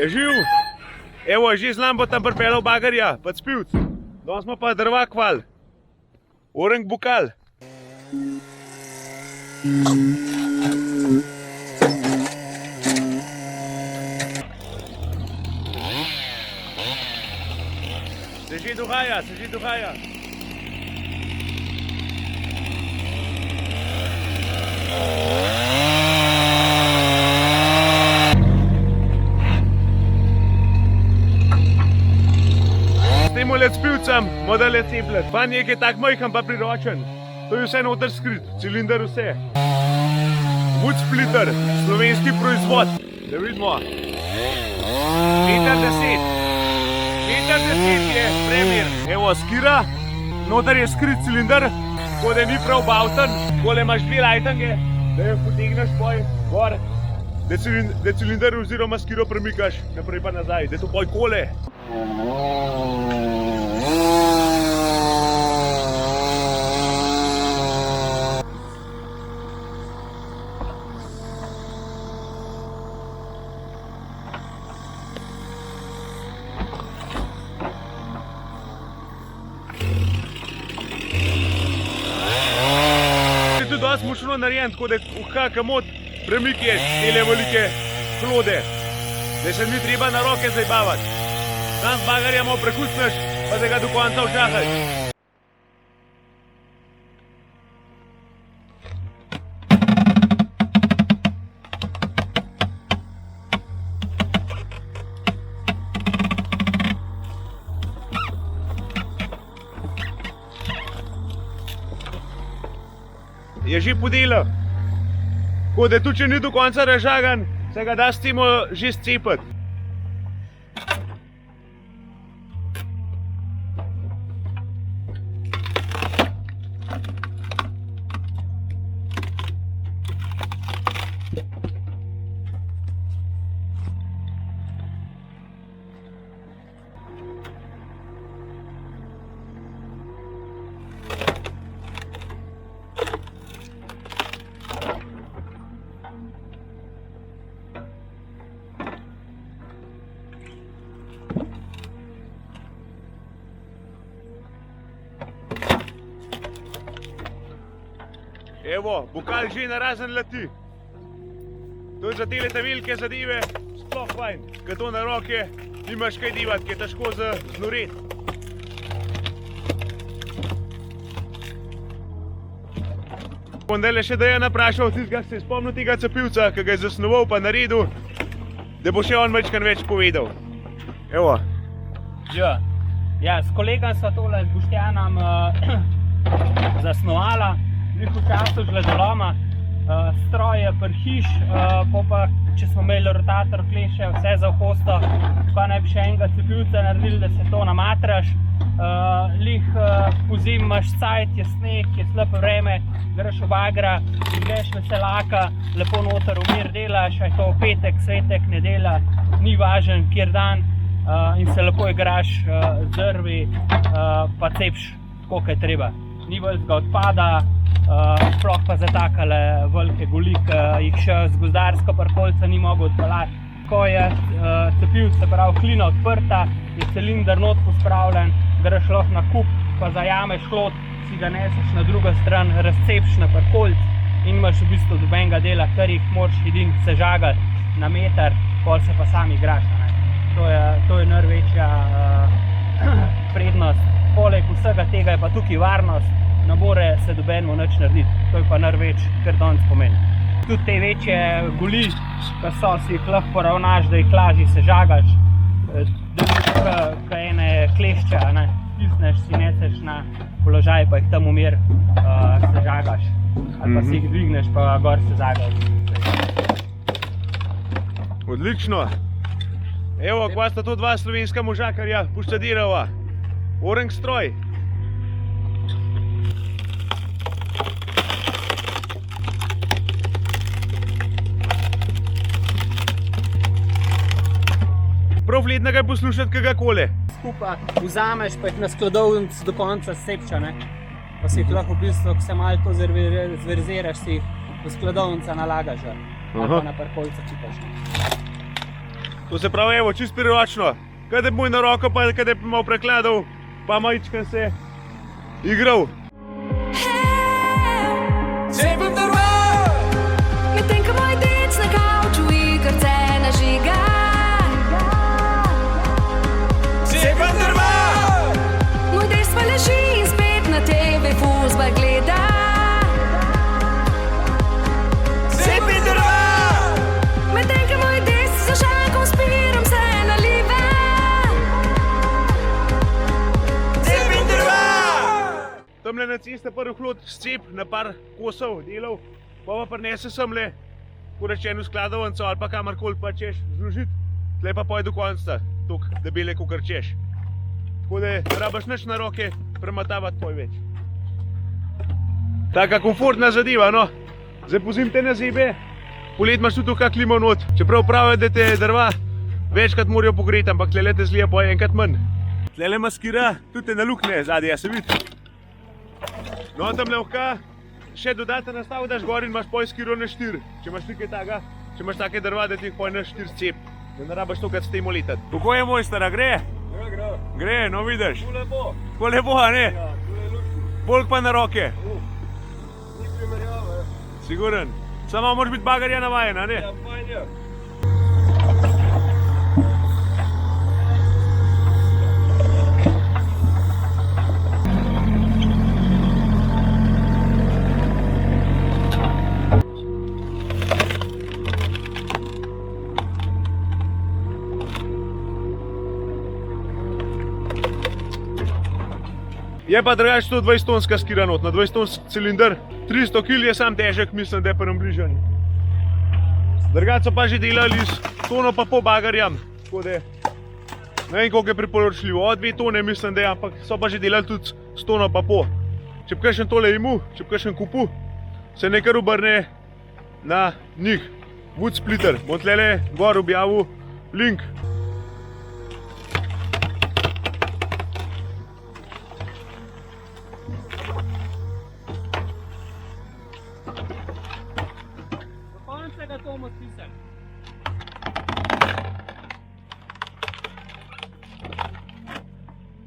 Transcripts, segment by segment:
Je živ? Evo, že z nam bo tam pripeljal bagarja, pa spivc. Danes smo pa drva kval. Orang bukal. Se že dogaja, se že dogaja. S tem let spivcem, moda let ceplet. Pa nekaj tak majhen pa priročen. To je vse noter skrit, cilinder vse. Wood splitter, slovenski proizvod. Da vidimo. Meter 10. Meter 10 je premier. Evo skira, noter je skrit cilinder, tako da ni prav bavten. Takole imaš dve lajtange, da jo potegneš poj gor. Da cilinder oziroma skiro premikaš naprej pa nazaj, da to poj kole. To je dosti močno narejen, tako da vkakam od premikješ tele velike hlode, da se ni treba na roke zajbavati. Sam z bagarjem prekucneš, pa da ga do konca vžahaš. Je že podelo. Tako da tudi če ni do konca razžagan, se ga da s tem že scepati. Evo, bukal že narazen leti. To je za te velike zadeve sploh fajn, ker to na roke nimaš kaj divati, ker je težko znoreti. Ondele še da je naprašal tistega, se je spomnil tega cepivca, ki ga je zasnoval pa naredil, da bo še on majčkan več povedal. Evo. Ja, s kolegom sva tole z Boštjanom zasnovala. V času žledoloma, stroj je prhiš, pa če smo imeli rotator kleše, vse za okosto, pa naj bi še enega cepivca naredili, da se to namatraš. Lih pozim imaš cajt, je sneg, je slabo vreme, greš v bagra, greš veselaka, lepo noter v mir delaš, a je to petek, svetek, nedelja, ni važen, kjer dan, in se lepo igraš z drvi, pa cepš tako, kaj treba. Ni velikega odpada, sploh pa za takale velike goli, ki jih še z gozdarsko parkolca ni mogel odpeljati. Ko je cepivc, se pravi klina odprta, je cilinder not pospravljen, greš lahko na kup, pa zajameš hlod, si ga neseš na drugo stran, razcepš na parkolc in imaš v bistvu dobenega dela, kar jih moraš edin sežagati na meter, pol se pa sam igraš. To je največja prednost. Poleg vsega tega je pa tukaj varnost, ne more se dobenemu nič narediti. To je pa največ, kar danes pomeni. Tudi te večje goli, ki so, si jih lahko poravnaš, da jih lažje sežagaš. Da bi kaj ene klešče, stisneš, si neseš na položaj, pa jih tam v mir sežagaš. Ali pa si jih dvigneš, pa gor sežagaš. Odlično. Evo, kva sta to dva slovenska možakarja poštadirala. Orang stroj. Prav vredno ga je poslušati kakakole. Skupaj vzameš, pa jih na skladovnic do konca sepča, pa si jih lahko v bistvu, ko se malo to zverziraš, si jih v skladovnica nalagaš, ali pa na parkolca čipaš. To se pravi, evo, čist priročno. Kaj da bi moj na roko, pa kaj da bi malo prekladal, pa majčkam se igral. Cepim drva, medtem ko moj dec na kavču igrce nažiga. Cepim drva, moj dec pa leži in spet na TV fuzbal gleda. Cepim drva, medtem ko moj dec za šankom spiram se nalive. Cepim drva. Tamle na ceste prvi hlod scep na par kosov delov, pa prinese semle, ko rečeno skladovanco ali pa kamorkoli pa češ zložiti, tle pa poj do konca, tok debele kakor češ. Tako da rabaš nič na roke prematavati poj več. Taka komfortna zadeva, no. Zdaj pozim te na zebe, polet imaš tudi kak klimo not, čeprav pravijo, da te drva večkrat morajo pogreti, ampak tle te zlija poj enkrat manj. Tle maskira tudi te nalukne zadaj, ja se vidi. No, tam lahko še dodaten nastav daš gor in imaš poj skiro na 4. Če imaš nekaj taga, če imaš take drva, da ti jih poj na 4 scep. Da ne rabaš tokrat s tem letati. Kako je mojstara, gre? Ja, gre. Gre, no vidiš. Tu lepo. Tako lepo, a ne? Ja, tu je luč. Bolj pa na roke. Ni primerjave. Siguren. Samo moraš biti bagarja navajen, a ne? Ja, fajn je. Je pa drugače 120 tonska skira not, na 20 tonsk cilinder. 300 kg je sam težek, mislim, da je prvem bližanju. Drugače so pa že delali s tono pa pol bagarjam, tako da ne vem, koliko je priporočljivo. Od 2 tone mislim, da je, ampak so pa že delali tudi s tono pa pol. Če bi kakšen tole imel, če bi kakšen kupil, se nekaj obrne na njih. Wood Splitter, bom tlele gor objavil link. Konca to bomo spisali.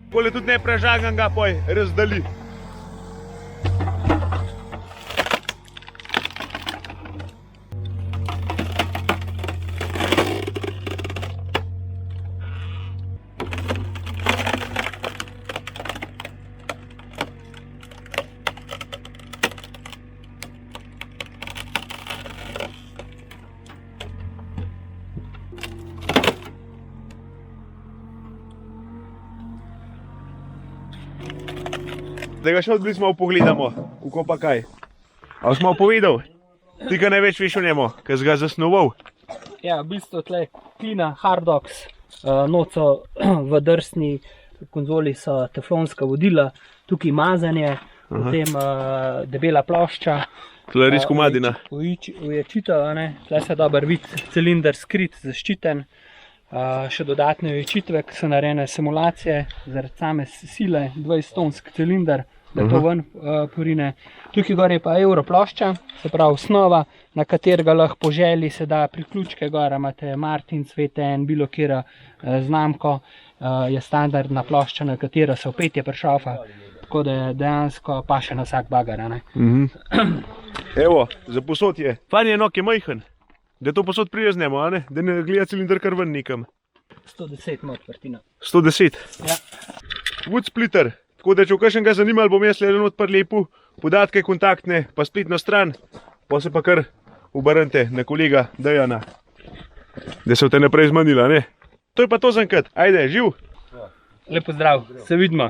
Takole tudi ne prežagan ga poj razdali. Zdaj ga še odblizu malo pogledamo, kako pa kaj. A boš malo povedal? Ti ga največ veš o njemu, ker si ga zasnoval. Ja, v bistvu tle klina Hardox, not so v drsni konzoli so teflonska vodila, tukaj mazanje, potem debela plošča. Tule res komadina. Uječitev, tle se dober vidi, cilinder skrit, zaščiten. Še dodatne uječitve, ki so narejene simulacije, zaradi same sile, 20 tonsk cilinder, da to ven porine. Tukaj gor je pa euro plošča, se pravi osnova, na katerega lahko po želji se da priključke gor, imate Martin, VTN, bilo kjera znamko, je standardna plošča, na katero se opetje prešofa, tako da dejansko paše na vsak bagar. Evo, za posod je. Fajn je, je majhen. Da to posod prijeznemo, a ne? Da ne gleda cilinder kar ven nekam. 110 mod vrtina. 110? Ja. Wood Splitter. Tako da, če v kakšen ga zanimali, bom jaz le not prilepil podatke kontaktne, pa spletno stran, pa se pa kar obrnite na kolega Dejana, da se v te naprej zmanila, ne? To je pa to za enkrat. Ajde, živ! Lep pozdrav, se vidimo.